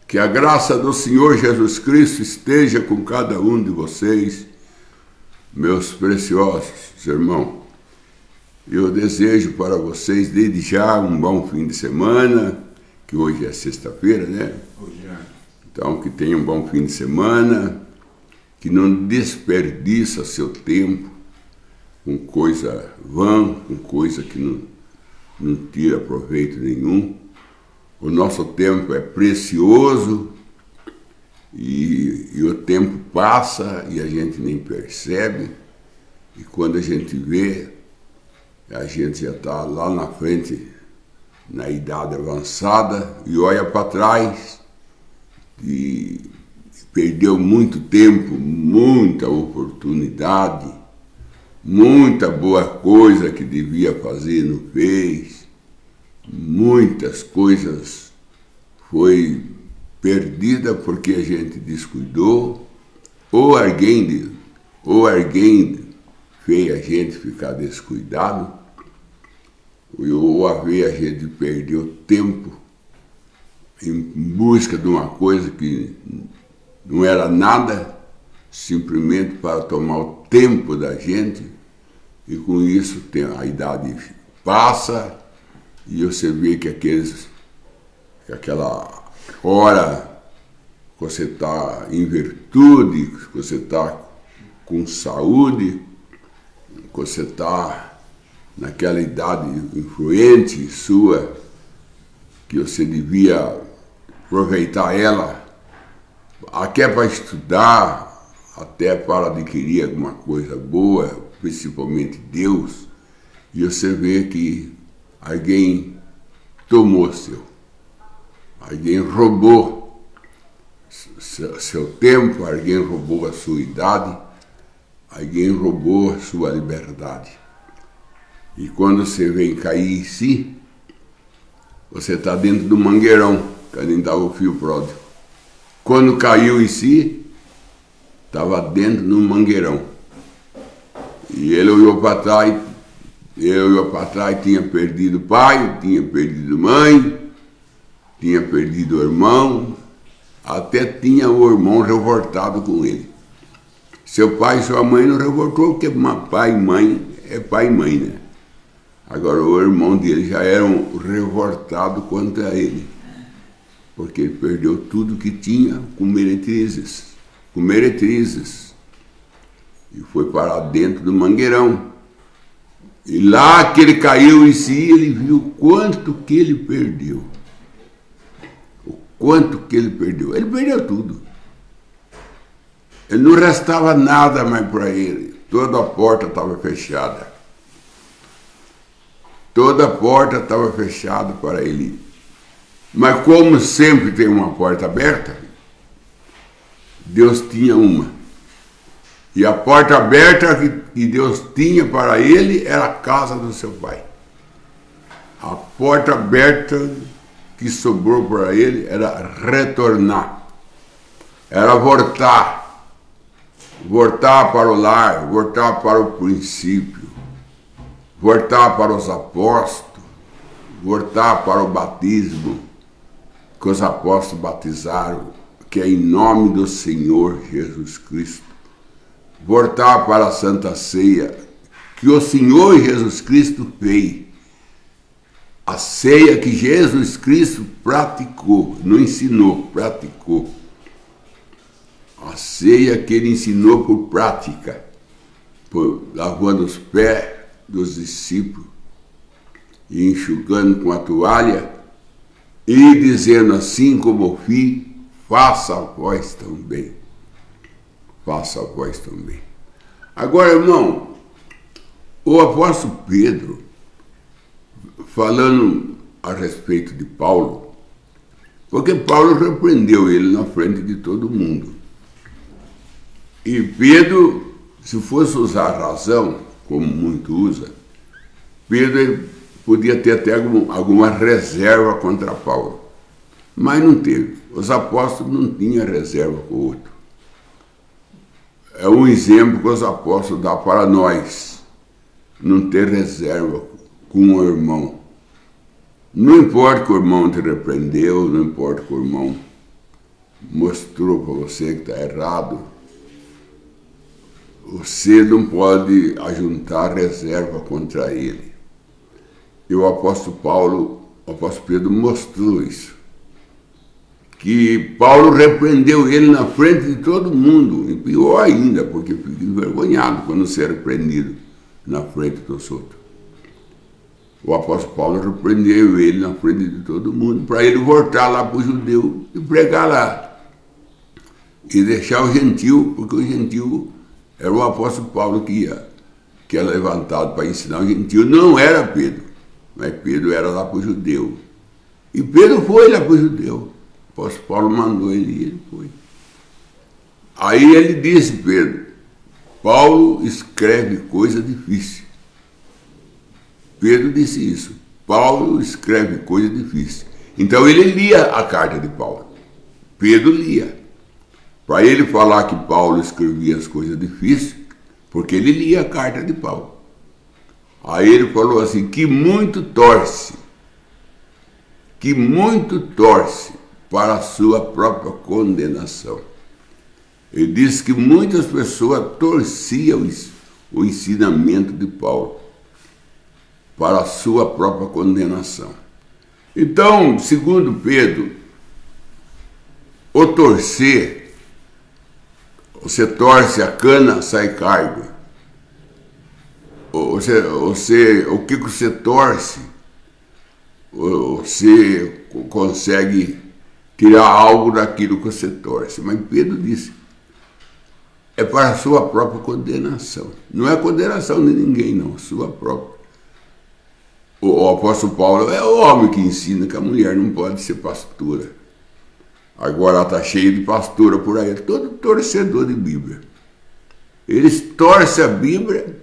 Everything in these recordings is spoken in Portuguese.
Que a graça do Senhor Jesus Cristo esteja com cada um de vocês, meus preciosos irmãos. Eu desejo para vocês, desde já, um bom fim de semana, que hoje é sexta-feira, né? Hoje é. Então, que tenham um bom fim de semana, que não desperdiça seu tempo com coisa vã, com coisa que não tira proveito nenhum. O nosso tempo é precioso e o tempo passa e a gente nem percebe. E quando a gente vê, a gente já está lá na frente, na idade avançada, e olha para trás e perdeu muito tempo, muita oportunidade, muita boa coisa que devia fazer não fez. Muitas coisas foi perdida porque a gente descuidou, ou alguém fez a gente ficar descuidado, ou a gente perdeu tempo em busca de uma coisa que não era nada, simplesmente para tomar o tempo da gente, e com isso a idade passa. E você vê que aquela hora que você está em virtude, que você está com saúde, que você está naquela idade influente sua, que você devia aproveitar ela, até para estudar, até para adquirir alguma coisa boa, principalmente Deus, e você vê que alguém tomou alguém roubou seu tempo, alguém roubou a sua idade, alguém roubou a sua liberdade. E quando você vem cair em si, você está dentro do mangueirão, que nem dava o fio pródigo. Quando caiu em si, estava dentro do mangueirão. E ele olhou para trás. Eu para trás tinha perdido pai, tinha perdido mãe, tinha perdido o irmão, até tinha o irmão revoltado com ele. Seu pai e sua mãe não revoltou, porque pai e mãe é pai e mãe, né? Agora o irmão dele já era revoltado contra ele, porque ele perdeu tudo que tinha com meretrizes, e foi parar dentro do mangueirão. E lá que ele caiu em si, ele viu o quanto que ele perdeu. O quanto que ele perdeu. Ele perdeu tudo. Ele não restava nada mais para ele. Toda a porta estava fechada. Toda a porta estava fechada para ele. Mas como sempre tem uma porta aberta, Deus tinha uma. E a porta aberta que Deus tinha para ele era a casa do seu pai. A porta aberta que sobrou para ele era retornar. Era voltar. Voltar para o lar, voltar para o princípio. Voltar para os apóstolos. Voltar para o batismo que os apóstolos batizaram, que é em nome do Senhor Jesus Cristo. Voltar para a Santa Ceia, que o Senhor Jesus Cristo fez. A ceia que Jesus Cristo praticou, não ensinou, praticou. A ceia que ele ensinou por prática, lavando os pés dos discípulos e enxugando com a toalha e dizendo assim como fiz, faça vós também. Faça a voz também. Agora, irmão, o apóstolo Pedro, falando a respeito de Paulo, porque Paulo repreendeu ele na frente de todo mundo. E Pedro, se fosse usar a razão, como muito usa, Pedro podia ter até alguma reserva contra Paulo. Mas não teve. Os apóstolos não tinham reserva com o outro. É um exemplo que os apóstolos dão para nós, não ter reserva com o irmão. Não importa que o irmão te repreendeu, não importa que o irmão mostrou para você que está errado, você não pode ajuntar reserva contra ele. E o apóstolo Pedro mostrou isso. Que Paulo repreendeu ele na frente de todo mundo, e pior ainda, porque fica envergonhado quando ser repreendido na frente dos outros. O apóstolo Paulo repreendeu ele na frente de todo mundo, para ele voltar lá para o judeu e pregar lá. E deixar o gentil, porque o gentil era o apóstolo Paulo que era levantado para ensinar o gentil. Não era Pedro, mas Pedro era lá para o judeu. E Pedro foi lá para o judeu. O apóstolo Paulo mandou ele e ele foi. Aí ele disse, Pedro, Paulo escreve coisa difícil. Pedro disse isso. Paulo escreve coisa difícil. Então ele lia a carta de Paulo. Pedro lia. Para ele falar que Paulo escrevia as coisas difíceis, porque ele lia a carta de Paulo. Aí ele falou assim, que muito torce para a sua própria condenação. Ele disse que muitas pessoas torciam o ensinamento de Paulo para a sua própria condenação. Então, segundo Pedro, o torcer, você torce a cana, sai cargo. O que você torce, você consegue tirar algo daquilo que você torce. Mas Pedro disse, é para a sua própria condenação. Não é condenação de ninguém, não, sua própria. O apóstolo Paulo é o homem que ensina que a mulher não pode ser pastora. Agora está cheio de pastora por aí, todo torcedor de Bíblia. Eles torcem a Bíblia,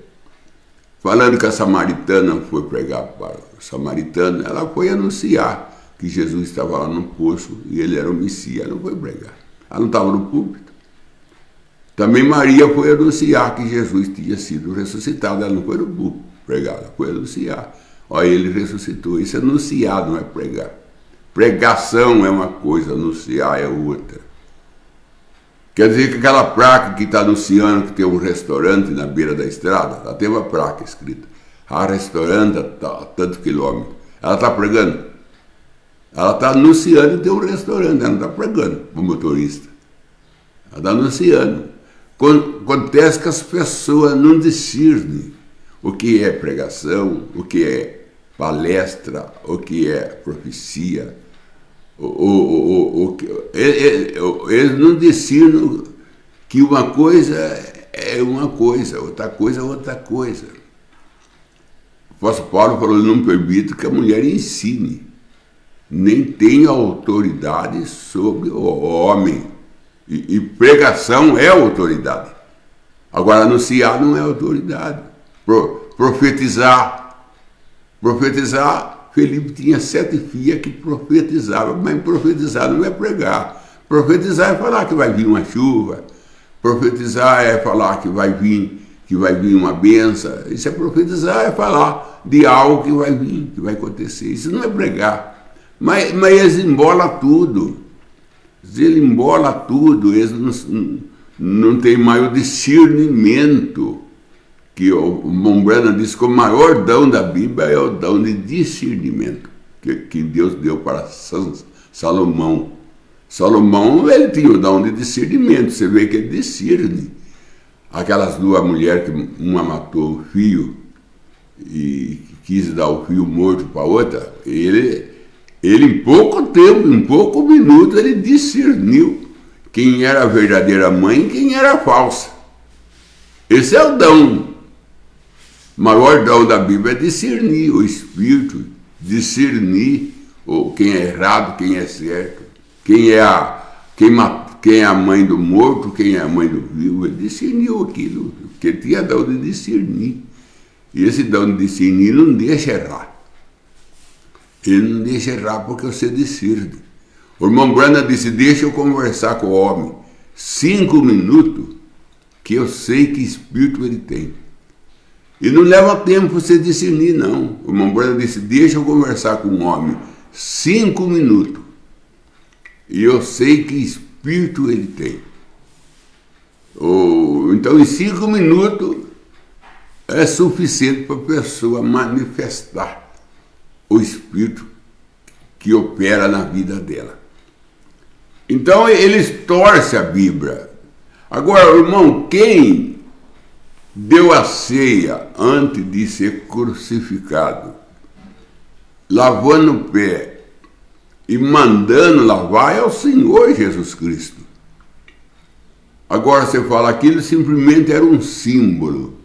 falando que a samaritana foi pregar para o samaritano, ela foi anunciar que Jesus estava lá no poço e ele era o Messias, ela não foi pregar. Ela não estava no púlpito. Também Maria foi anunciar que Jesus tinha sido ressuscitado, ela não foi no púlpito pregar, ela foi anunciar. Olha, ele ressuscitou, isso é anunciar, não é pregar. Pregação é uma coisa, anunciar é outra. Quer dizer que aquela placa que está anunciando que tem um restaurante na beira da estrada, lá tem uma placa escrita, restaurante a tantos quilômetros. Ela está pregando? Ela está anunciando que tem um restaurante, ela não está pregando para o motorista. Ela está anunciando. Acontece que as pessoas não discernem o que é pregação, o que é palestra, o que é profecia. Eles não discernam que uma coisa é uma coisa, outra coisa é outra coisa. O apóstolo Paulo falou, não permito que a mulher ensine, nem tenha autoridade sobre o homem. E pregação é autoridade. Agora, anunciar não é autoridade. Profetizar, Felipe tinha 7 filhas que profetizavam, mas profetizar não é pregar. Profetizar é falar que vai vir uma chuva, profetizar é falar que vai vir uma bênção. Isso é profetizar, é falar de algo que vai vir, que vai acontecer. Isso não é pregar. Mas eles embolam tudo. Eles embolam tudo, eles não têm mais o discernimento. Que o Mombrana diz que o maior dom da Bíblia é o dom de discernimento que Deus deu para Salomão. Salomão, ele tinha o dom de discernimento, você vê que ele discerne. Aquelas 2 mulheres que uma matou o filho e quis dar o filho morto para a outra, ele em pouco tempo, em pouco minuto, ele discerniu quem era a verdadeira mãe e quem era a falsa. Esse é o dom. O maior dom da Bíblia é discernir o Espírito, discernir quem é errado, quem é certo, quem é a mãe do morto, quem é a mãe do vivo. Ele discerniu aquilo, porque ele tinha dom de discernir. E esse dom de discernir não deixa errar. Ele não deixa errar porque você discerne. O irmão Branham disse, deixa eu conversar com o homem 5 minutos, que eu sei que espírito ele tem. E não leva tempo você discernir, não. O irmão Branham disse, deixa eu conversar com um homem 5 minutos. E eu sei que espírito ele tem. Então, em 5 minutos é suficiente para a pessoa manifestar o espírito que opera na vida dela. Então, eles torcem a Bíblia. Agora, irmão, quem deu a ceia antes de ser crucificado, lavando o pé e mandando lavar, é o Senhor Jesus Cristo. Agora você fala, aquilo simplesmente era um símbolo.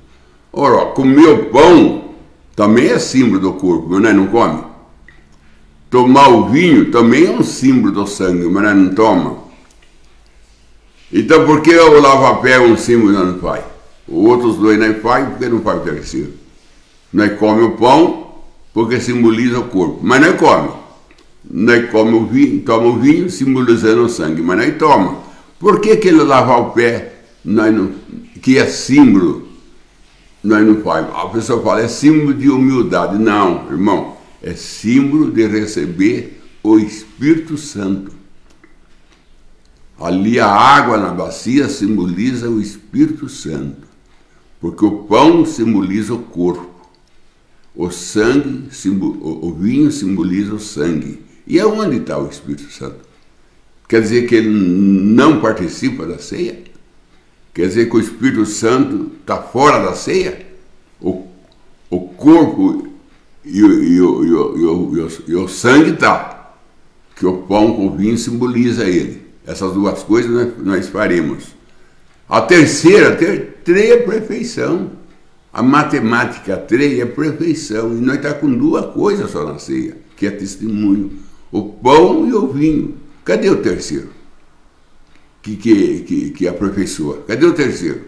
Ora, comer o pão também é símbolo do corpo, mas nós não come. Tomar o vinho também é um símbolo do sangue, mas nós não toma. Então por que o lava-pé é um símbolo e nós não faz? Os outros dois não faz, porque não faz o terceiro? Nós come o pão porque simboliza o corpo, mas nós come. Nós come o vinho, toma o vinho simbolizando o sangue, mas nós toma. Por que ele lavar o pé, nós não, que é símbolo, nós não faz? A pessoa fala, é símbolo de humildade. Não, irmão, é símbolo de receber o Espírito Santo. Ali a água na bacia simboliza o Espírito Santo, porque o pão simboliza o corpo, o sangue, o vinho simboliza o sangue. E aonde está o Espírito Santo? Quer dizer que ele não participa da ceia? Quer dizer que o Espírito Santo está fora da ceia? O corpo e o sangue está, que o pão com o vinho simboliza ele. Essas duas coisas nós faremos. A terceira, três é perfeição. A matemática 3 é perfeição. E nós estamos com duas coisas só na ceia, que é testemunho. O pão e o vinho. Cadê o terceiro? Que aperfeiçoa. Cadê o terceiro?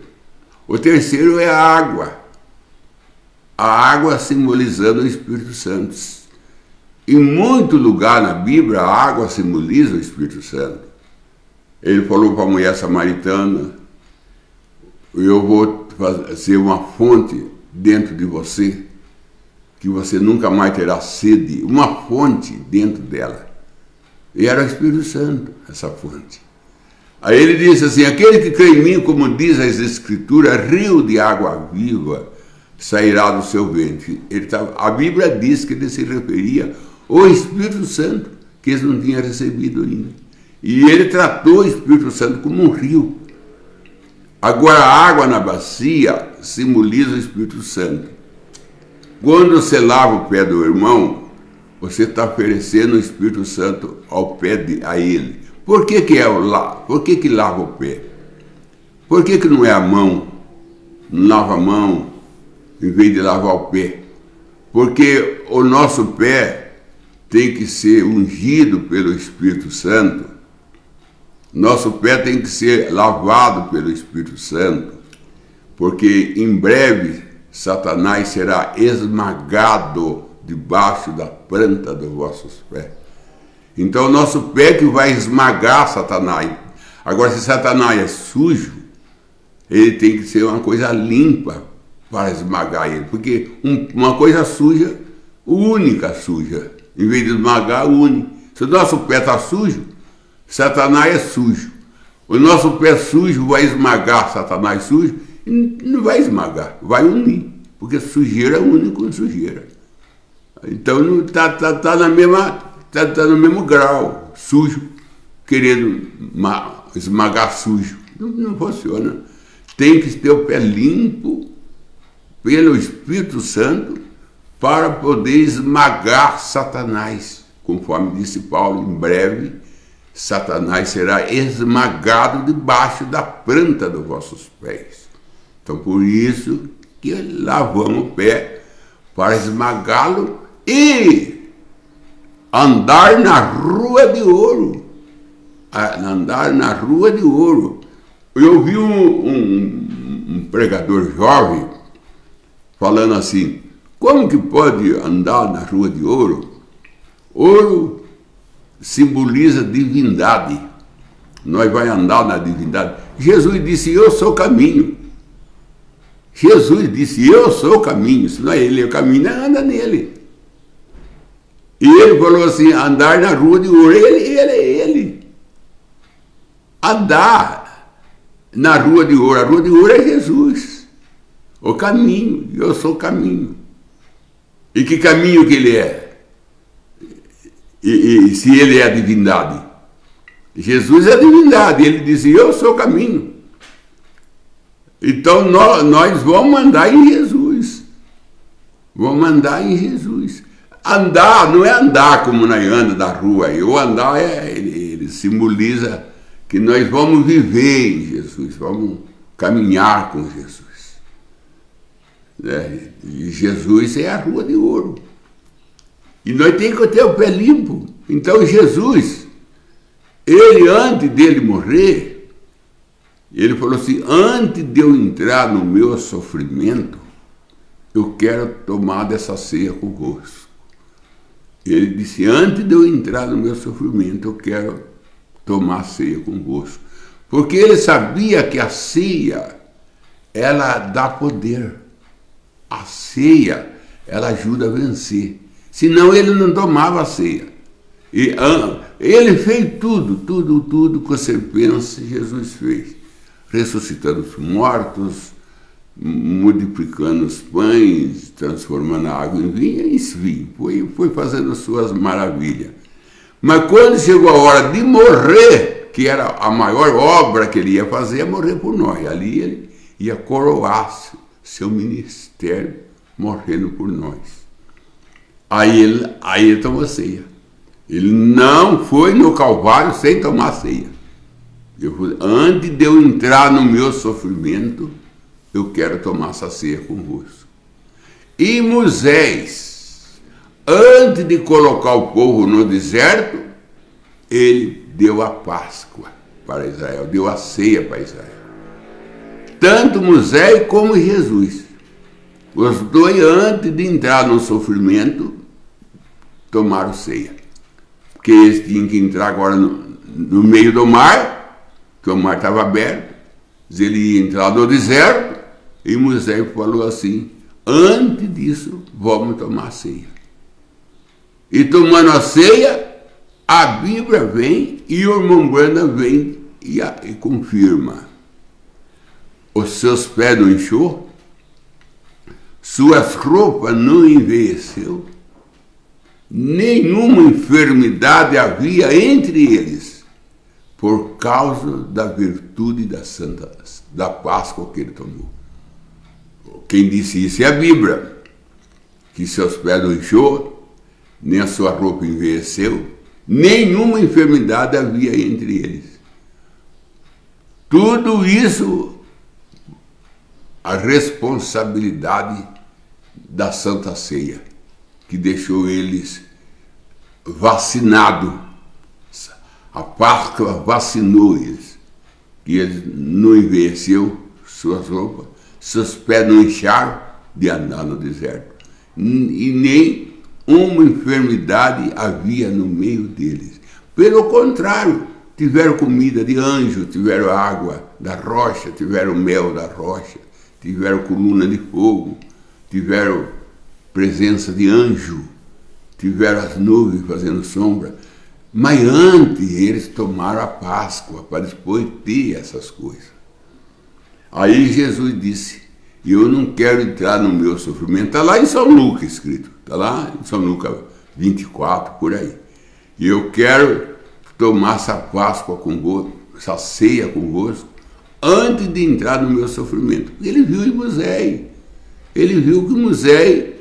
O terceiro é a água. A água simbolizando o Espírito Santo. Em muito lugar na Bíblia, a água simboliza o Espírito Santo. Ele falou para a mulher samaritana, eu vou ser uma fonte dentro de você, que você nunca mais terá sede, uma fonte dentro dela. E era o Espírito Santo, essa fonte. Aí ele disse assim, aquele que crê em mim, como diz as Escrituras, rio de água viva sairá do seu ventre. A Bíblia diz que ele se referia ao Espírito Santo, que eles não tinham recebido ainda. E ele tratou o Espírito Santo como um rio. Agora a água na bacia simboliza o Espírito Santo. Quando você lava o pé do irmão, você está oferecendo o Espírito Santo ao pé a ele. Por que Por que lava o pé? Por que não é a mão? Não lava a mão em vez de lavar o pé? Porque o nosso pé tem que ser ungido pelo Espírito Santo. Nosso pé tem que ser lavado pelo Espírito Santo, porque em breve Satanás será esmagado debaixo da planta dos vossos pés. Então o nosso pé que vai esmagar Satanás. Agora, se Satanás é sujo, ele tem que ser uma coisa limpa para esmagar ele, porque uma coisa suja, única suja, em vez de esmagar, une. Se o nosso pé está sujo, Satanás é sujo. O nosso pé sujo vai esmagar Satanás sujo? Não vai esmagar, vai unir, porque sujeira une com sujeira. Então está no mesmo grau, sujo, querendo esmagar sujo. Não funciona. Tem que ter o pé limpo pelo Espírito Santo para poder esmagar Satanás. Conforme disse Paulo, em breve Satanás será esmagado debaixo da planta dos vossos pés. Então, por isso que lavamos o pé para esmagá-lo e andar na rua de ouro. Andar na rua de ouro. Eu vi um pregador jovem falando assim, como que pode andar na rua de ouro? Ouro simboliza divindade. Nós vamos andar na divindade. Jesus disse, eu sou o caminho. Jesus disse, eu sou o caminho. Se não é ele, é o caminho, anda nele. E ele falou assim, andar na rua de ouro. Ele. andar na rua de ouro. A rua de ouro é Jesus, o caminho. Eu sou o caminho. E que caminho que ele é? E se ele é a divindade? Jesus é a divindade. Ele disse, eu sou o caminho. Então nós vamos andar em Jesus. Vamos andar em Jesus. Andar não é andar como nós anda da rua. O andar ele simboliza que nós vamos viver em Jesus, vamos caminhar com Jesus. E Jesus é a rua de ouro. E nós temos que ter o pé limpo. Então Jesus, ele antes dele morrer, ele falou assim, antes de eu entrar no meu sofrimento, eu quero tomar dessa ceia convosco. Ele disse, antes de eu entrar no meu sofrimento, eu quero tomar a ceia convosco. Porque ele sabia que a ceia, ela dá poder. A ceia, ela ajuda a vencer. Senão ele não tomava a ceia. E ele fez tudo que você pensa, Jesus fez. Ressuscitando os mortos, multiplicando os pães, transformando a água em vinho, enfim, foi fazendo suas maravilhas. Mas quando chegou a hora de morrer, que era a maior obra que ele ia fazer, é morrer por nós. Ali ele ia coroar seu ministério, morrendo por nós. Aí ele tomou ceia. Ele não foi no Calvário sem tomar ceia. Antes de eu entrar no meu sofrimento, eu quero tomar essa ceia convosco. E Moisés, antes de colocar o povo no deserto, ele deu a Páscoa para Israel, deu a ceia para Israel. Tanto Moisés como Jesus. Os dois, antes de entrar no sofrimento, tomaram ceia. Porque eles tinham que entrar agora no meio do mar, que o mar estava aberto, ele ia entrar no deserto, e Moisés falou assim, antes disso, vamos tomar a ceia. E tomando a ceia, a Bíblia vem e o irmão Branda vem e confirma. Os seus pés não inchou, suas roupas não envelheceu, nenhuma enfermidade havia entre eles, por causa da virtude da Páscoa que ele tomou. Quem disse isso é a Bíblia, que seus pés não inchou, nem a sua roupa envelheceu, nenhuma enfermidade havia entre eles. Tudo isso, a responsabilidade da Santa Ceia, que deixou eles vacinados. A Páscoa vacinou eles, que eles não envelheceu suas roupas, seus pés não incharam de andar no deserto, e nem uma enfermidade havia no meio deles. Pelo contrário, tiveram comida de anjo, tiveram água da rocha, tiveram mel da rocha, tiveram coluna de fogo, tiveram presença de anjo, tiveram as nuvens fazendo sombra. Mas antes eles tomaram a Páscoa para depois ter essas coisas. Aí Jesus disse, eu não quero entrar no meu sofrimento. Está lá em São Lucas escrito, está lá em São Lucas 24, por aí. E eu quero tomar essa Páscoa convosco, essa ceia convosco, antes de entrar no meu sofrimento. Ele viu em Moisés. Ele viu que Moisés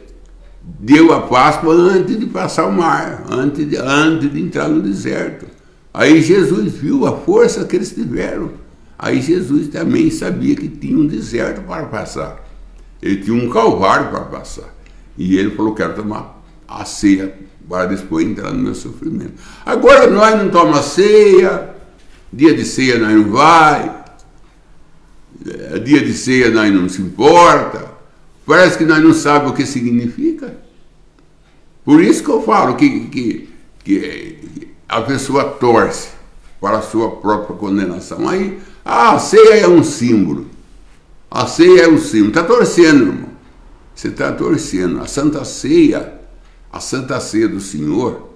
deu a Páscoa antes de passar o mar, antes de entrar no deserto. Aí Jesus viu a força que eles tiveram. Aí Jesus também sabia que tinha um deserto para passar. Ele tinha um calvário para passar. E ele falou, quero tomar a ceia para depois entrar no meu sofrimento. Agora nós não tomamos ceia, dia de ceia nós não vai, dia de ceia nós não se importa, parece que nós não sabemos o que significa. Por isso que eu falo que a pessoa torce para a sua própria condenação. Aí, a ceia é um símbolo. A ceia é um símbolo. Está torcendo, irmão. Você está torcendo. A Santa Ceia do Senhor,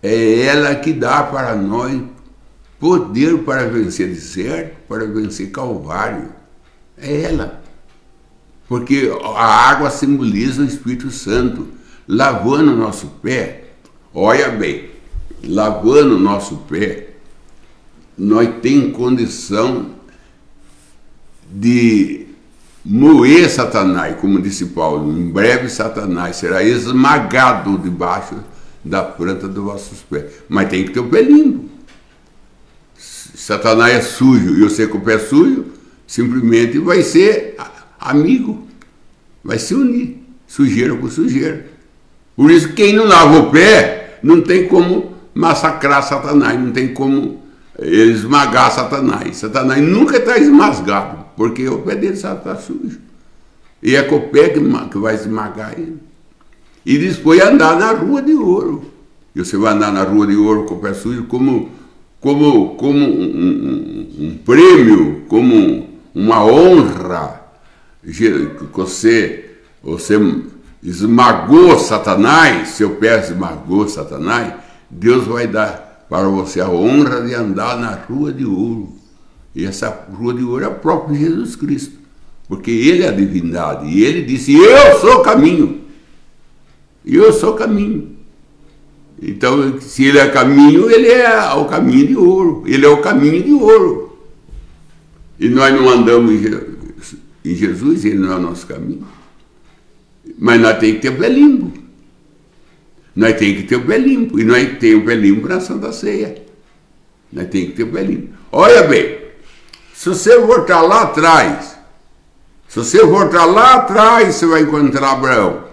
é ela que dá para nós poder para vencer deserto, para vencer Calvário. É ela. Porque a água simboliza o Espírito Santo, lavando o nosso pé. Olha bem, lavando o nosso pé, nós temos condição de moer Satanás, como disse Paulo. Em breve Satanás será esmagado debaixo da planta dos vossos pés. Mas tem que ter o pé limpo. Satanás é sujo e você com o pé sujo, simplesmente vai ser amigo, vai se unir, sujeira com sujeira. Por isso, quem não lava o pé, não tem como massacrar Satanás, não tem como esmagar Satanás. Satanás nunca está esmagado, porque o pé dele está sujo. E é com o pé que vai esmagar ele. E depois andar na rua de ouro. E você vai andar na rua de ouro com o pé sujo como um prêmio, como uma honra. Você esmagou Satanás, seu pé esmagou Satanás, Deus vai dar para você a honra de andar na rua de ouro. E essa rua de ouro é o próprio Jesus Cristo, porque Ele é a divindade. E Ele disse, eu sou o caminho. Eu sou o caminho. Então, se Ele é caminho, Ele é o caminho de ouro. Ele é o caminho de ouro. E nós não andamos em Jesus, Ele não é o nosso caminho. Mas nós temos que ter o pé limpo. Nós temos que ter o pé limpo. E nós temos o pé limpo na Santa Ceia. Nós temos que ter o pé limpo. Olha bem, se você voltar lá atrás, você vai encontrar Abraão.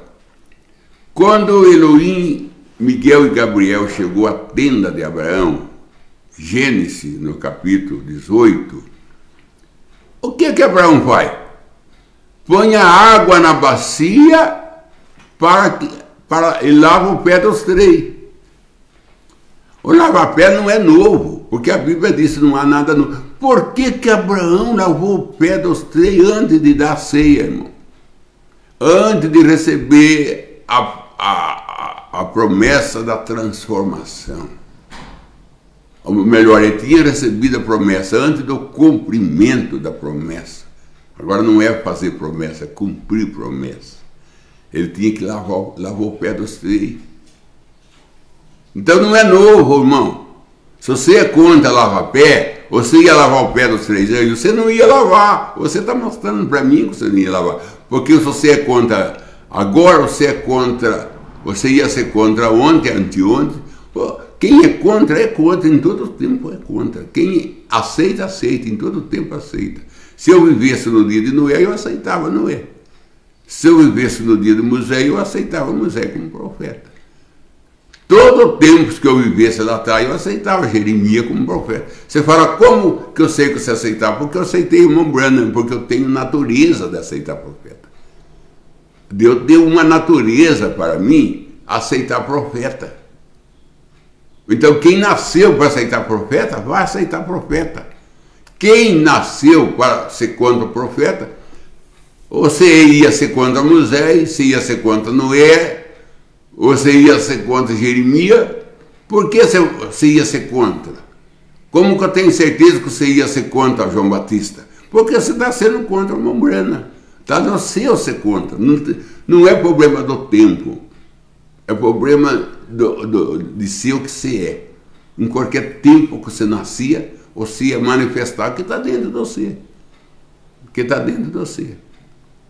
Quando Elohim, Miguel e Gabriel chegou à tenda de Abraão, Gênesis, no capítulo 18, o que Abraão faz? Põe a água na bacia e lava o pé dos três. O lava-pé não é novo, porque a Bíblia diz que não há nada novo. Por que Abraão lavou o pé dos três antes de dar ceia, irmão? Antes de receber a promessa da transformação. Ou melhor, ele tinha recebido a promessa antes do cumprimento da promessa. Agora não é fazer promessa, é cumprir promessa. Ele tinha que lavar o pé dos três. Então não é novo, irmão. Se você é contra lavar pé, você ia lavar o pé dos três anos, você não ia lavar. Você está mostrando para mim que você não ia lavar. Porque se você é contra agora, você é contra, você ia ser contra ontem, anteontem. Pô, quem é contra em todo tempo é contra. Quem aceita, aceita, em todo tempo aceita. Se eu vivesse no dia de Noé, eu aceitava Noé. Se eu vivesse no dia de Moisés, eu aceitava Moisés como profeta. Todo o tempo que eu vivesse lá atrás, eu aceitava Jeremias como profeta. Você fala, como que eu sei que você aceitava? Porque eu aceitei o irmão Branham, porque eu tenho natureza de aceitar profeta. Deus deu uma natureza para mim aceitar profeta. Então, quem nasceu para aceitar profeta, vai aceitar profeta. Quem nasceu para ser contra o profeta, você ia ser contra Moisés, você ia ser contra Noé, você ia ser contra Jeremias. Por que você ia ser contra? Como que eu tenho certeza que você ia ser contra João Batista? Porque você está sendo contra o irmão Branham. Está no seu ser contra. Não é problema do tempo. É problema de ser o que você é. Em qualquer tempo que você nascia, você ia manifestar o que está dentro de você. O que está dentro de você.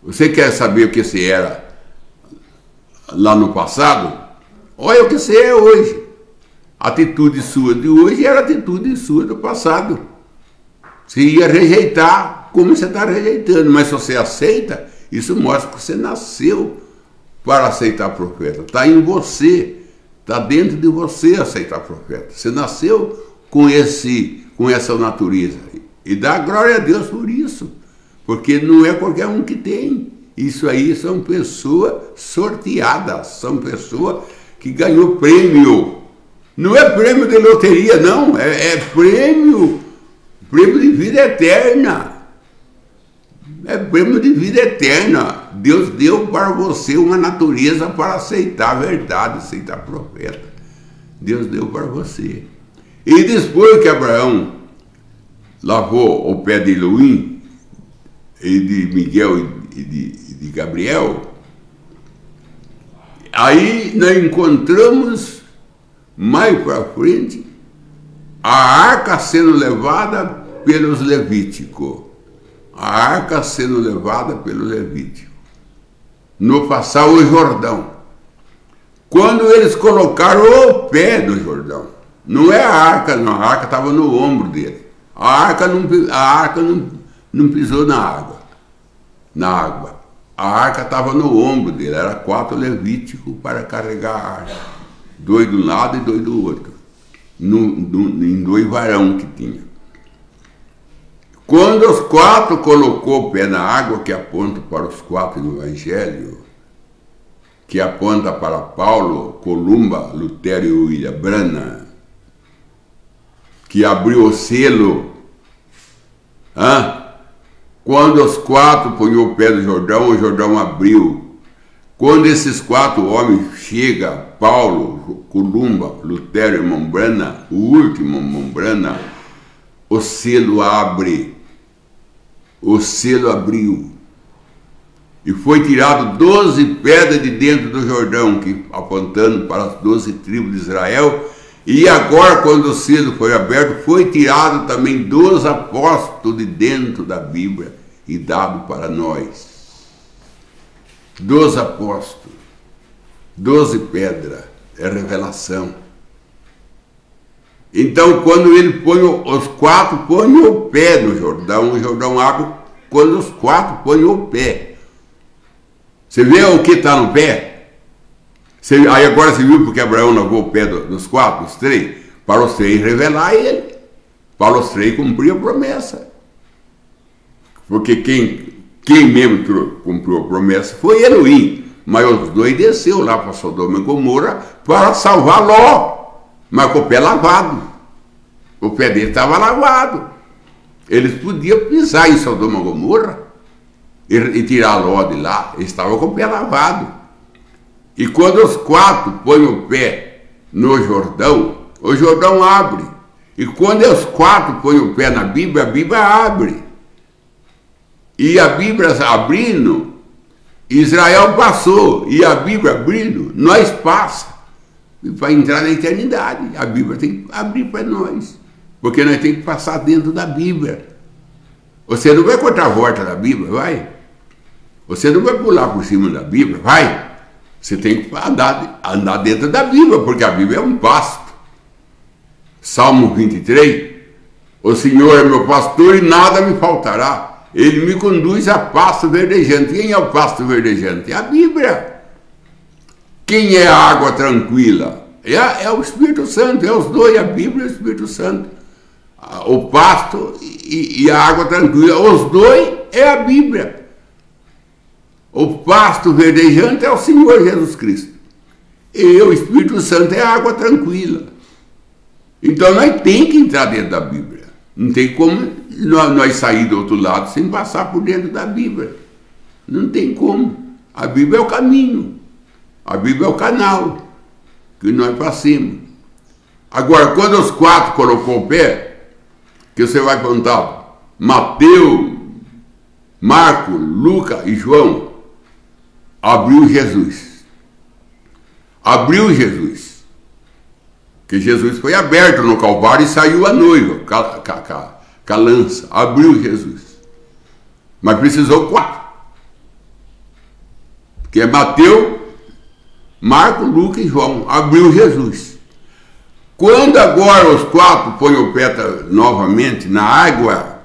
Você quer saber o que você era lá no passado? Olha o que você é hoje. A atitude sua de hoje era a atitude sua do passado. Você ia rejeitar como você está rejeitando, mas se você aceita, isso mostra que você nasceu para aceitar profeta. Está em você, está dentro de você aceitar profeta. Você nasceu com essa natureza. E dá glória a Deus por isso, porque não é qualquer um que tem. Isso aí são pessoas sorteadas, são pessoas que ganhou prêmio. Não é prêmio de loteria, não, é prêmio de vida eterna. É prêmio de vida eterna. Deus deu para você uma natureza para aceitar a verdade, aceitar profeta. Deus deu para você. E depois que Abraão lavou o pé de Elohim, e de Miguel e de Gabriel, aí nós encontramos mais para frente a arca sendo levada pelos levíticos. A arca sendo levada pelo Levítico, no passar o Jordão. Quando eles colocaram o pé do Jordão, não é a arca, não, a arca estava no ombro dele. A arca não pisou na água. A arca estava no ombro dele, era 4 levíticos para carregar a arca. 2 de um lado e 2 do outro, em 2 varão que tinha. Quando os 4 colocou o pé na água, que aponta para os 4 do Evangelho, que aponta para Paulo, Columba, Lutero e William Branham, que abriu o selo, quando os 4 punham o pé do Jordão, o Jordão abriu. Quando esses 4 homens chegam, Paulo, Columba, Lutero e irmão Branham, o último irmão Branham, o selo abre. O selo abriu. E foi tirado 12 pedras de dentro do Jordão, apontando para as 12 tribos de Israel. E agora, quando o selo foi aberto, foi tirado também 12 apóstolos de dentro da Bíblia e dado para nós. 12 apóstolos, 12 pedras, é revelação. Então, quando ele põe, os 4 põem o pé no Jordão, o Jordão abre quando os 4 põem o pé. Você vê o que está no pé? Aí agora você viu porque Abraão lavou o pé dos 4, dos 3? Para os 3 revelar ele. Para os 3 cumprir a promessa. Porque quem mesmo cumpriu a promessa foi Elohim. Mas os 2 desceu lá para Sodoma e Gomorra para salvar Ló. Mas com o pé lavado. O pé dele estava lavado. Eles podiam pisar em Sodoma e Gomorra e tirar Ló de lá. Eles estavam com o pé lavado. E quando os 4 põem o pé no Jordão, o Jordão abre. E quando os 4 põem o pé na Bíblia, a Bíblia abre. E a Bíblia abrindo, Israel passou. E a Bíblia abrindo, nós passa. Para entrar na eternidade. A Bíblia tem que abrir para nós. Porque nós temos que passar dentro da Bíblia. Você não vai cortar a volta da Bíblia, vai? Você não vai pular por cima da Bíblia, vai? Você tem que andar dentro da Bíblia, porque a Bíblia é um pasto. Salmo 23, o Senhor é meu pastor e nada me faltará. Ele me conduz a pasto verdejante. Quem é o pasto verdejante? É a Bíblia. Quem é a água tranquila? É o Espírito Santo, é os 2, a Bíblia e o Espírito Santo. O pasto e a água tranquila, os 2 é a Bíblia. O pasto verdejante é o Senhor Jesus Cristo. E o Espírito Santo é a água tranquila. Então nós temos que entrar dentro da Bíblia. Não tem como nós sair do outro lado sem passar por dentro da Bíblia. Não tem como. A Bíblia é o caminho. A Bíblia é o canal que nós passamos. Agora, quando os 4 colocou o pé, que você vai contar Mateus, Marcos, Lucas e João, abriu Jesus. Abriu Jesus. Que Jesus foi aberto no Calvário e saiu a noiva, com a lança. Abriu Jesus. Mas precisou 4. Que é Mateus, Marcos, Lucas e João. Abriu Jesus. Quando agora os 4 põem o pé novamente na água,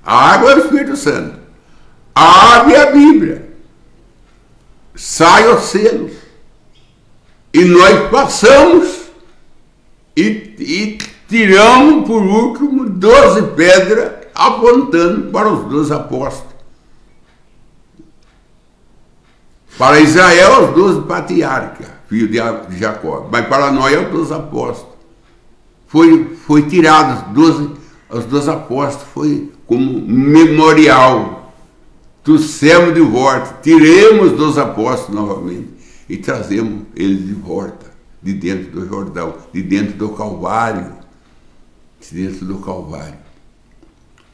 a água é o Espírito Santo. A água é a Bíblia. Sai o selo. E nós passamos e tiramos por último 12 pedras apontando para os 12 apóstolos. Para Israel, os 12 patriarcas, filho de Jacó. Mas para nós é os 12 apóstolos. Foi tirado os 12 apóstolos, foi como memorial. Trouxemos de volta, tiremos dos apóstolos novamente e trazemos eles de volta. de dentro do Jordão, de dentro do Calvário. De dentro do Calvário.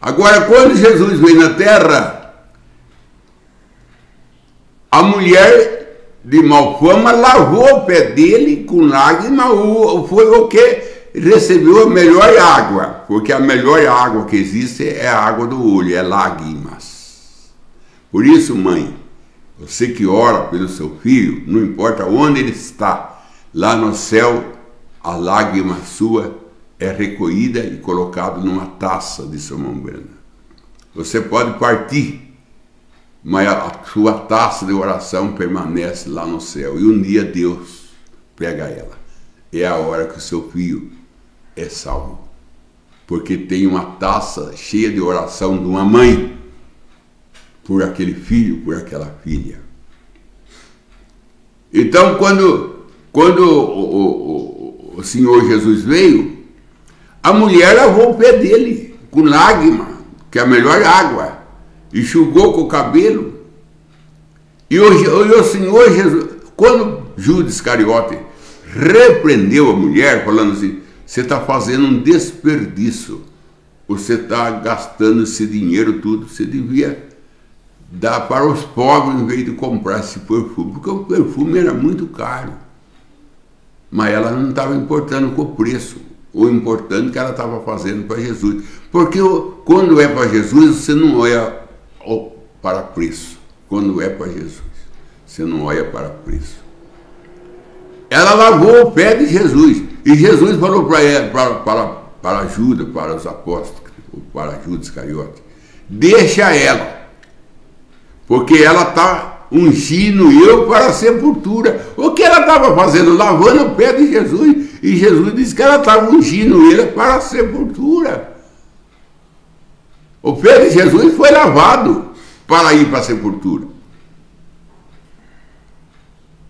Agora, quando Jesus veio na terra, a mulher de mau fama lavou o pé dele com lágrimas, foi o que recebeu a melhor água, porque a melhor água que existe é a água do olho, é lágrimas. Por isso, mãe, você que ora pelo seu filho, não importa onde ele está, lá no céu, a lágrima sua é recolhida e colocada numa taça de sua mão branda. Você pode partir, mas a sua taça de oração permanece lá no céu. E um dia Deus pega ela. É a hora que o seu filho é salvo. Porque tem uma taça cheia de oração de uma mãe por aquele filho, por aquela filha. Então, quando o Senhor Jesus veio, a mulher lavou o pé dele com lágrima, que é a melhor água, enxugou com o cabelo. E o Senhor Jesus, quando Judas Iscariote repreendeu a mulher, falando assim, você está fazendo um desperdício, você está gastando esse dinheiro tudo, você devia dar para os pobres em vez de comprar esse perfume, porque o perfume era muito caro. Mas ela não estava importando com o preço. O importante que ela estava fazendo para Jesus. Porque quando é para Jesus, você não olha para preço. Quando é para Jesus, você não olha para preço. Ela lavou o pé de Jesus. E Jesus falou para Judas, para os apóstolos, para Judas Iscariote, deixa ela, porque ela está ungindo eu para a sepultura. O que ela estava fazendo? Lavando o pé de Jesus. E Jesus disse que ela estava ungindo ele para a sepultura. O pé de Jesus foi lavado para ir para a sepultura.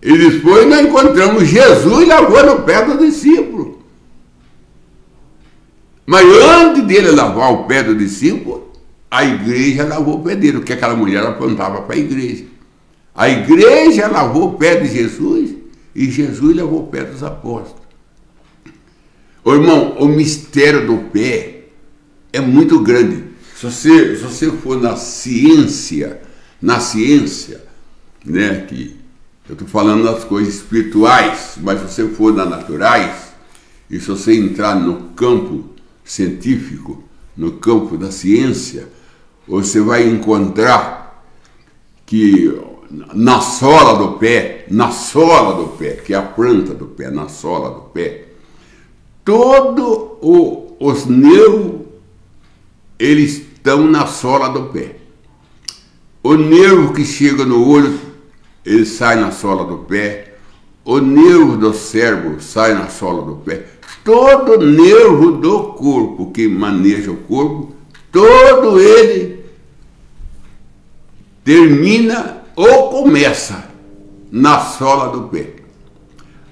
E depois nós encontramos Jesus lavando o pé do discípulo. Mas antes dele lavar o pé do discípulo, a igreja lavou o pé dele, porque aquela mulher apontava para a igreja. A igreja lavou o pé de Jesus e Jesus lavou o pé dos apóstolos. Ô, irmão, o mistério do pé é muito grande. Se você for na ciência, né, que eu estou falando das coisas espirituais, mas se você for nas naturais, e se você entrar no campo científico, no campo da ciência, você vai encontrar que na sola do pé, que é a planta do pé, na sola do pé, todos os nervos, eles estão na sola do pé. O nervo que chega no olho, ele sai na sola do pé. O nervo do cérebro sai na sola do pé. Todo nervo do corpo que maneja o corpo, todo ele termina ou começa na sola do pé.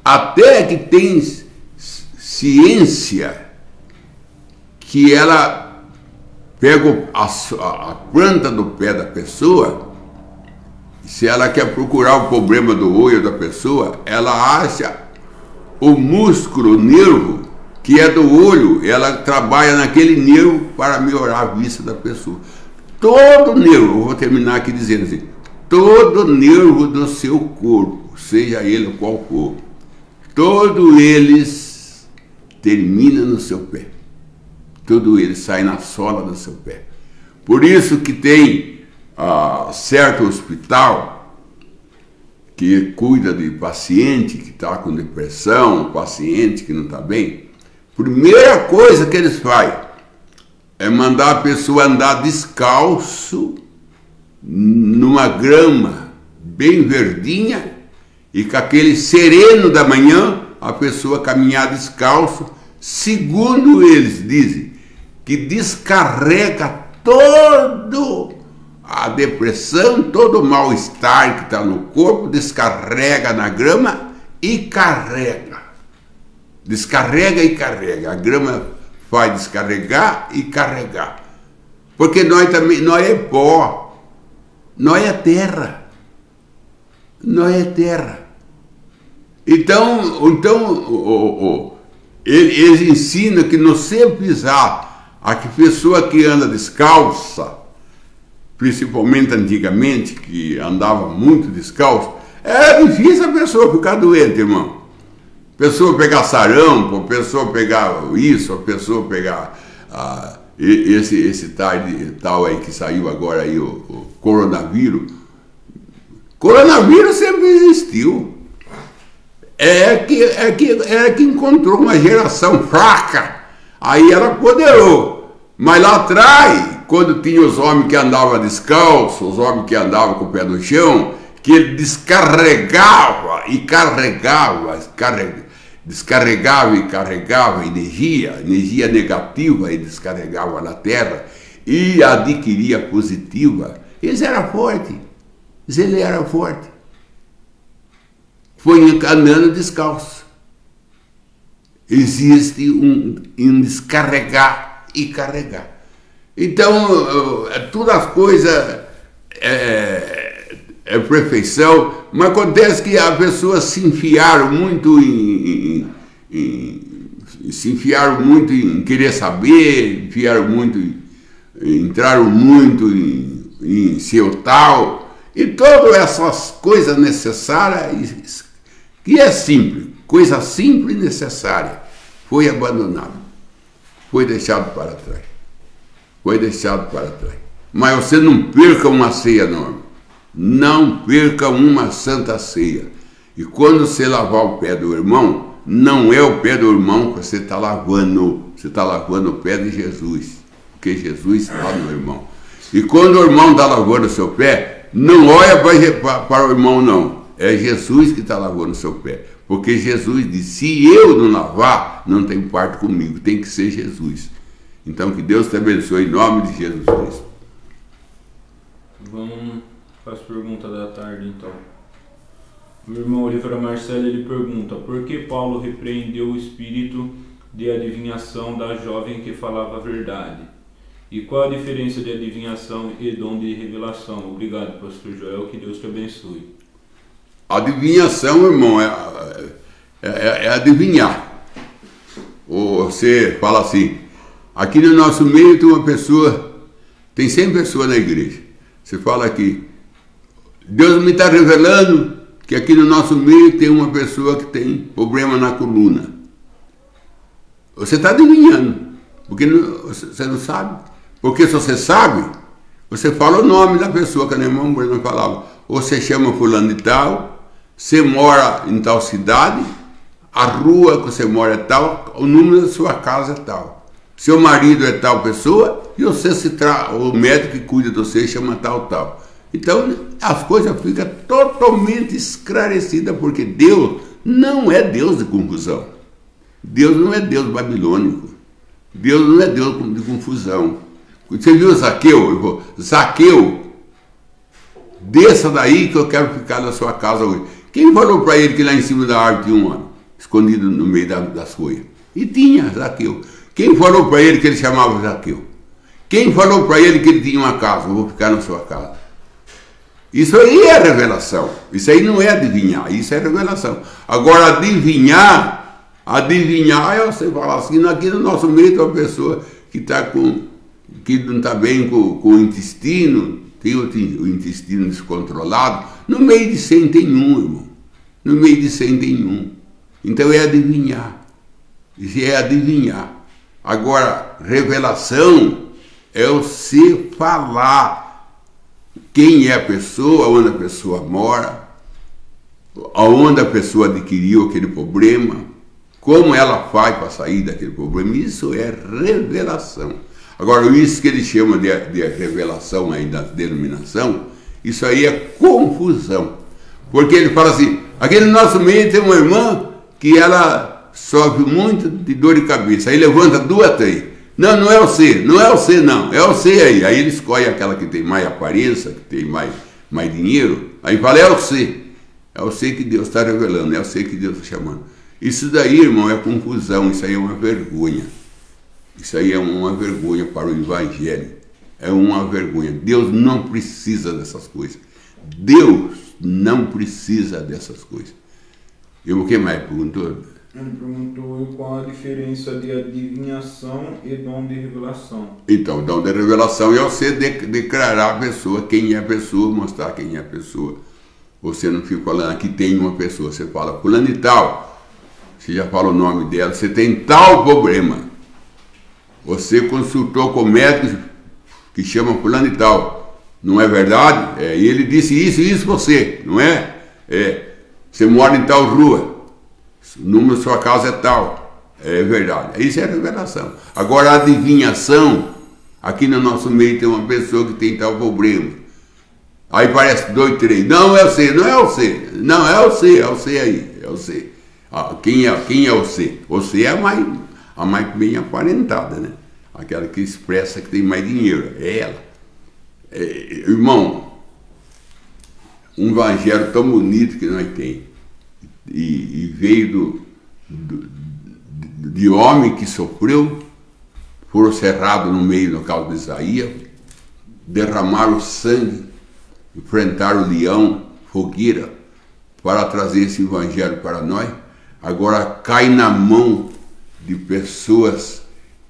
Até que tem ciência que ela pega a planta do pé da pessoa, se ela quer procurar o problema do olho da pessoa, ela acha o músculo, o nervo, que é do olho, ela trabalha naquele nervo para melhorar a vista da pessoa. Todo nervo, eu vou terminar aqui dizendo assim, todo nervo do seu corpo, seja ele qual for, todos eles terminam no seu pé. Todo ele sai na sola do seu pé. Por isso que tem certo hospital que cuida de paciente que está com depressão, paciente que não está bem. Primeira coisa que eles fazem é mandar a pessoa andar descalço numa grama bem verdinha e com aquele sereno da manhã a pessoa caminhar descalço. Segundo eles dizem, que descarrega toda a depressão, todo o mal-estar que está no corpo, descarrega na grama e carrega. Descarrega e carrega. A grama faz descarregar e carregar. Porque nós também, nós é pó, nós é terra. Nós é terra. Então eles ensinam que não se pisar a que pessoa que anda descalça, principalmente antigamente, que andava muito descalço, é difícil a pessoa ficar doente, irmão. A pessoa pegar sarampo, a pessoa pegar isso, a pessoa pegar esse tal aí que saiu agora aí, o coronavírus. Coronavírus sempre existiu. É que encontrou uma geração fraca, aí ela apoderou. Mas lá atrás, quando tinha os homens que andavam descalços, os homens que andavam com o pé no chão, que ele descarregava e carregava energia negativa e descarregava na terra e adquiria positiva, eles eram fortes. Ele era forte. Foi encanando descalço. Existe um descarregar e carregar. Então, todas as coisas é perfeição, mas acontece que as pessoas se enfiaram muito em querer saber, entraram muito em ser tal, e todas essas coisas necessárias, que é simples, coisa simples e necessária, foi abandonado, foi deixado para trás. Mas você não perca uma ceia, não. Não perca uma santa ceia. E quando você lavar o pé do irmão, não é o pé do irmão que você está lavando. Você está lavando o pé de Jesus. Porque Jesus está no irmão. E quando o irmão está lavando o seu pé, não olha para o irmão, não. É Jesus que está lavando o seu pé. Porque Jesus disse, se eu não lavar, não tem parte comigo. Tem que ser Jesus. Então que Deus te abençoe em nome de Jesus Cristo. Vamos para as perguntas da tarde, então. O irmão Oliveira Marcelo, ele pergunta: por que Paulo repreendeu o espírito de adivinhação da jovem que falava a verdade? E qual a diferença de adivinhação e dom de revelação? Obrigado, pastor Joel, que Deus te abençoe. Adivinhação, irmão, é adivinhar. Ou você fala assim, aqui no nosso meio tem uma pessoa, tem 100 pessoas na igreja. Você fala aqui, Deus me está revelando que aqui no nosso meio tem uma pessoa que tem problema na coluna. Você está adivinhando, porque você não sabe. Porque se você sabe, você fala o nome da pessoa, que a minha irmã não falava. Ou você chama fulano de tal, você mora em tal cidade, a rua que você mora é tal, o número da sua casa é tal. Seu marido é tal pessoa, e você o médico que cuida de você chama tal. Então, as coisas ficam totalmente esclarecidas, porque Deus não é Deus de confusão. Deus não é Deus babilônico. Deus não é Deus de confusão. Você viu Zaqueu? Zaqueu, desça daí que eu quero ficar na sua casa hoje. Quem falou para ele que lá em cima da árvore tinha um homem, escondido no meio das folhas? E tinha Zaqueu. Quem falou para ele que ele chamava Zaqueu? Quem falou para ele que ele tinha uma casa? Eu vou ficar na sua casa. Isso aí é revelação. Isso aí não é adivinhar, isso é revelação. Agora, adivinhar é você falar assim, aqui no nosso meio tem uma pessoa que não está bem com o intestino, tem o intestino descontrolado. No meio de 100 tem um, irmão. No meio de 100 tem um. Então é adivinhar. Isso é adivinhar. Agora, revelação é você falar quem é a pessoa, onde a pessoa mora, aonde a pessoa adquiriu aquele problema, como ela faz para sair daquele problema. Isso é revelação. Agora, isso que ele chama de revelação aí da denominação, isso aí é confusão. Porque ele fala assim, aqui no nosso meio tem uma irmã que ela sofre muito de dor de cabeça. Aí levanta 2, 3. Não é você, não é você aí. Aí ele escolhe aquela que tem mais aparência, que tem mais dinheiro. Aí fala, é você que Deus está revelando, é você que Deus está chamando. Isso daí, irmão, é confusão, isso aí é uma vergonha. Isso aí é uma vergonha para o Evangelho. É uma vergonha. Deus não precisa dessas coisas. Deus não precisa dessas coisas. E o que mais perguntou? Ele perguntou qual a diferença de adivinhação e dom de revelação. Então, o dom de revelação é você declarar a pessoa, quem é a pessoa, mostrar quem é a pessoa. Você não fica falando que tem uma pessoa, você fala fulano e tal. Você já fala o nome dela, você tem tal problema. Você consultou com o médico que chama fulano e tal. Não é verdade? E ele disse isso você, não é? Você mora em tal rua. O número da sua casa é tal. É verdade. Isso é revelação. Agora, a adivinhação, aqui no nosso meio tem uma pessoa que tem tal problema. Aí parece 2, 3. Não é você, não é você. Não, é você aí. É você. Quem é você? Você é a mais bem aparentada, né? Aquela que expressa que tem mais dinheiro. É ela. Irmão, um evangelho tão bonito que nós temos. E veio de homem que sofreu, foram cerrados no meio, no caso de Isaías, derramaram sangue, enfrentaram o leão, fogueira, para trazer esse evangelho para nós. Agora cai na mão de pessoas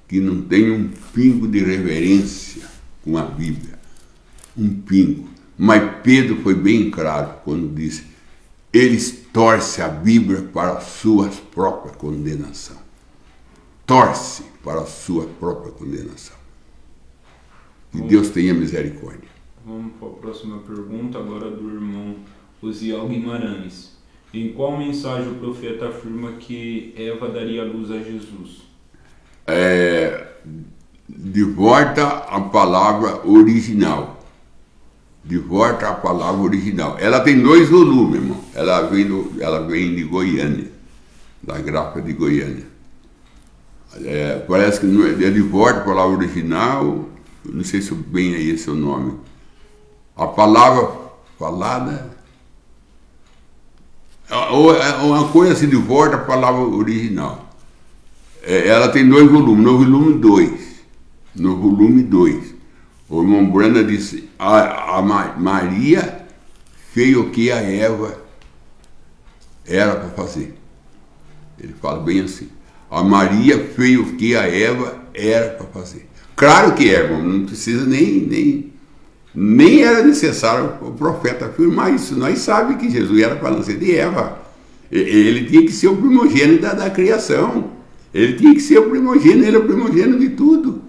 que não têm um pingo de reverência com a Bíblia. Um pingo. Mas Pedro foi bem claro quando disse: eles torcem a Bíblia para a sua própria condenação. Torce para a sua própria condenação. Que Deus tenha misericórdia. Vamos para a próxima pergunta, agora do irmão Osiel Guimarães. Em qual mensagem o profeta afirma que Eva daria luz a Jesus? De volta à palavra original. De volta à palavra original. Ela tem 2 volumes, irmão. Ela vem de Goiânia, da gráfica de Goiânia. Parece que é de volta à palavra original, não sei se bem é esse o nome. A palavra falada, ou uma coisa assim, de volta à palavra original. Ela tem 2 volumes, no volume 2. O irmão Branda disse: a Maria fez o que a Eva era para fazer. Ele fala bem assim: a Maria fez o que a Eva era para fazer. Claro que é, irmão, não precisa nem era necessário o profeta afirmar isso. Nós sabemos que Jesus era para nascer de Eva. Ele tinha que ser o primogênito da criação. Ele tinha que ser o primogênito, ele é o primogênito de tudo.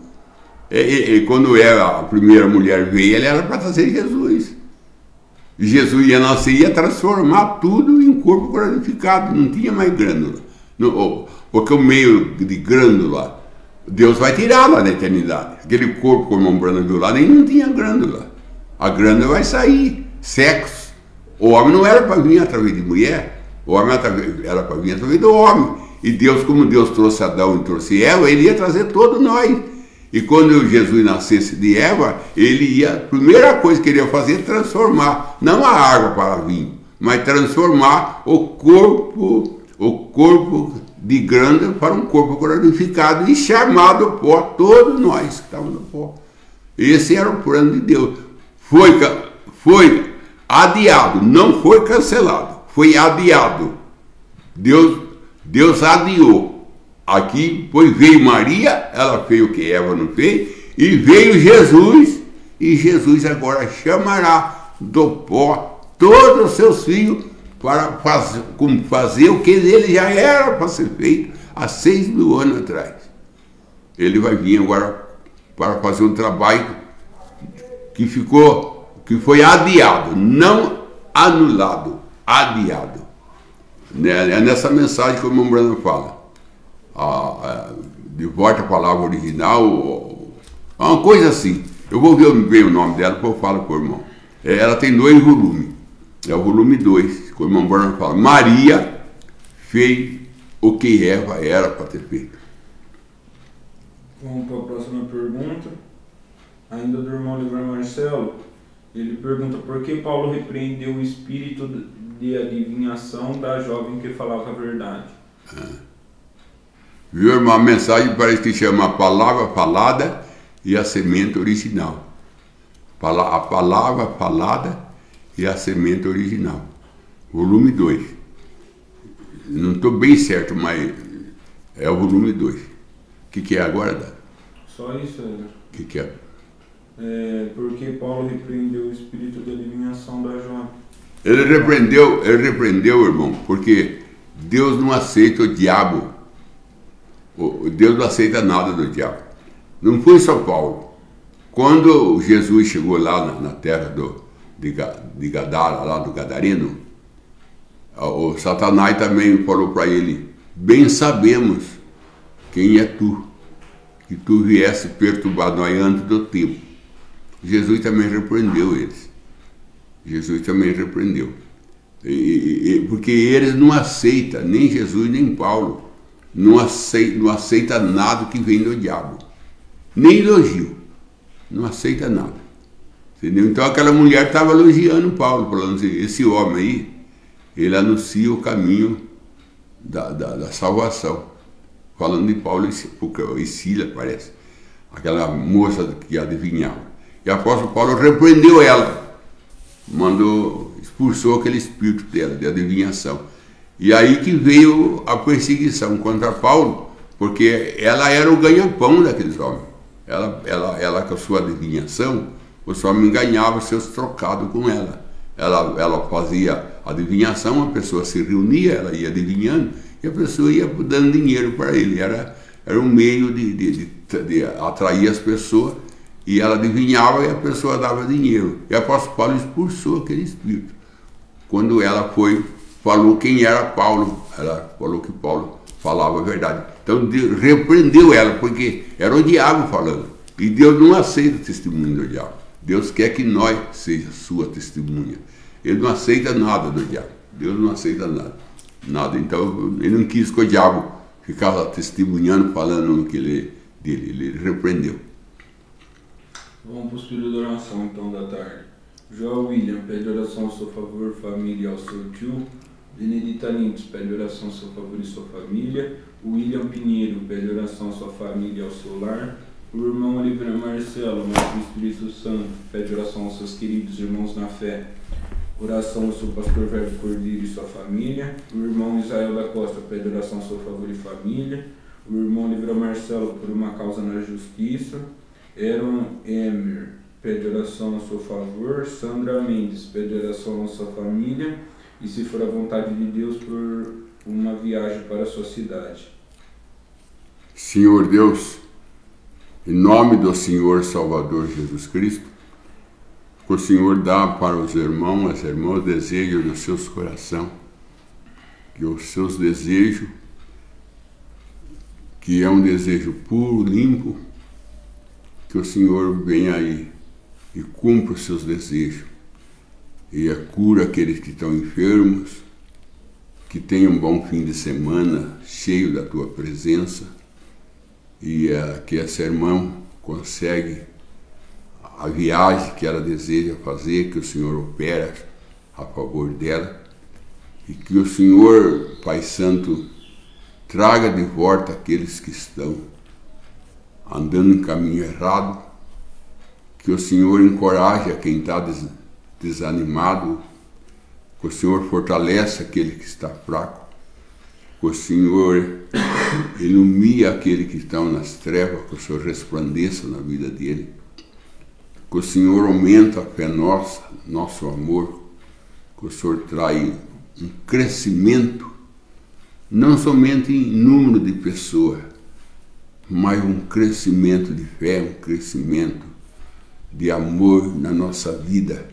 Quando a primeira mulher veio, ele era para trazer Jesus. Jesus ia nascer e ia transformar tudo em corpo glorificado. Não tinha mais glândula. Porque o meio de glândula, Deus vai tirar lá na eternidade. Aquele corpo, como o irmão Brando viu lá, nem não tinha glândula. A glândula vai sair. Sexo. O homem não era para vir através de mulher. O homem era para vir através do homem. E Deus, como Deus trouxe Adão e trouxe Eva, ele ia trazer todos nós. E quando Jesus nascesse de Eva, a primeira coisa que ele ia fazer é transformar, não a água para vinho, mas transformar o corpo de glândula para um corpo glorificado e chamado ao pó, todos nós que estávamos no pó. Esse era o plano de Deus. Foi adiado, não foi cancelado, foi adiado. Deus adiou. Aqui, pois veio Maria, ela fez o que Eva não fez, e veio Jesus, e Jesus agora chamará do pó todos os seus filhos para fazer o que ele já era para ser feito há 6.000 anos atrás. Ele vai vir agora para fazer um trabalho que foi adiado, não anulado, adiado. É nessa mensagem que o irmão Brando fala. De volta à palavra original, uma coisa assim. Eu vou ver bem o nome dela, depois eu falo para o irmão. Ela tem 2 volumes. É o volume 2, que o irmão Brando fala: Maria fez o que Eva era para ter feito. Vamos para a próxima pergunta. Ainda do irmão Livre Marcelo. Ele pergunta: por que Paulo repreendeu o espírito de adivinhação da jovem que falava a verdade? Viu, irmão? A mensagem parece que chama a palavra falada e a semente original. A palavra falada e a semente original. Volume 2. não estou bem certo, mas é o volume 2. O que é agora, Dado? Só isso, Éder. O que é? Porque Paulo repreendeu o espírito de adivinhação da jovem. Ele repreendeu, irmão, porque Deus não aceita o diabo. Deus não aceita nada do diabo. Não foi só Paulo. Quando Jesus chegou lá na terra de Gadara, lá do Gadareno, o Satanás também falou para ele: bem sabemos quem é tu, que tu viesse perturbar nós antes do tempo. Jesus também repreendeu eles. Jesus também repreendeu. Porque eles não aceitam, nem Jesus nem Paulo, não aceita nada que vem do diabo. Nem elogio. Não aceita nada. Entendeu? Então aquela mulher estava elogiando Paulo, falando assim: esse homem aí, ele anuncia o caminho da salvação. Falando de Paulo e Sílas, parece. Aquela moça que adivinhava. E o apóstolo Paulo repreendeu ela. Expulsou aquele espírito dela, de adivinhação. E aí que veio a perseguição contra Paulo, porque ela era o ganha-pão daqueles homens. Ela com a sua adivinhação, os homens ganhavam seus trocados com ela. Ela fazia adivinhação, a pessoa se reunia, ela ia adivinhando, e a pessoa ia dando dinheiro para ele. Era um meio de atrair as pessoas, e ela adivinhava e a pessoa dava dinheiro. E o apóstolo Paulo expulsou aquele espírito. Quando ela falou quem era Paulo, ela falou que Paulo falava a verdade. Então Deus repreendeu ela, porque era o diabo falando. E Deus não aceita o testemunho do diabo. Deus quer que nós seja sua testemunha. Ele não aceita nada do diabo. Deus não aceita nada. Nada. Então ele não quis que o diabo ficasse testemunhando, falando no que dele. Ele repreendeu. Vamos para o espírito de oração então da tarde. João William pede oração ao seu favor, família e ao seu tio. Benedita Lintos pede oração ao seu favor e sua família. O William Pinheiro pede oração à sua família e ao seu lar. O irmão Oliveira Marcelo, mestre do Espírito Santo, pede oração aos seus queridos irmãos na fé. Oração ao seu pastor Velho Cordeiro e sua família. O irmão Israel da Costa pede oração ao seu favor e família. O irmão Oliveira Marcelo por uma causa na justiça. Aaron Emer pede oração ao seu favor. Sandra Mendes pede oração à sua família. E se for a vontade de Deus, por uma viagem para a sua cidade. Senhor Deus, em nome do Senhor Salvador Jesus Cristo, que o Senhor dá para os irmãos, as irmãs, o desejo dos seus corações, que os seus desejos, que é um desejo puro, limpo, que o Senhor venha aí e cumpra os seus desejos e cura aqueles que estão enfermos, que tenham um bom fim de semana cheio da tua presença e que essa irmã consegue a viagem que ela deseja fazer, que o Senhor opera a favor dela e que o Senhor, Pai Santo, traga de volta aqueles que estão andando em caminho errado, que o Senhor encoraje a quem está desanimado, que o Senhor fortaleça aquele que está fraco, que o Senhor ilumine aquele que está nas trevas, que o Senhor resplandeça na vida dele, que o Senhor aumenta a fé nossa, nosso amor, que o Senhor traga um crescimento, não somente em número de pessoas, mas um crescimento de fé, um crescimento de amor na nossa vida,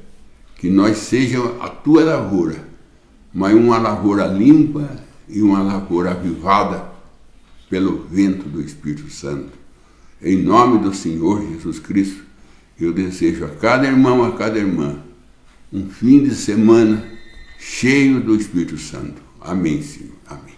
que nós sejamos a tua lavoura, mas uma lavoura limpa e uma lavoura avivada pelo vento do Espírito Santo. Em nome do Senhor Jesus Cristo, eu desejo a cada irmão, a cada irmã, um fim de semana cheio do Espírito Santo. Amém, Senhor. Amém.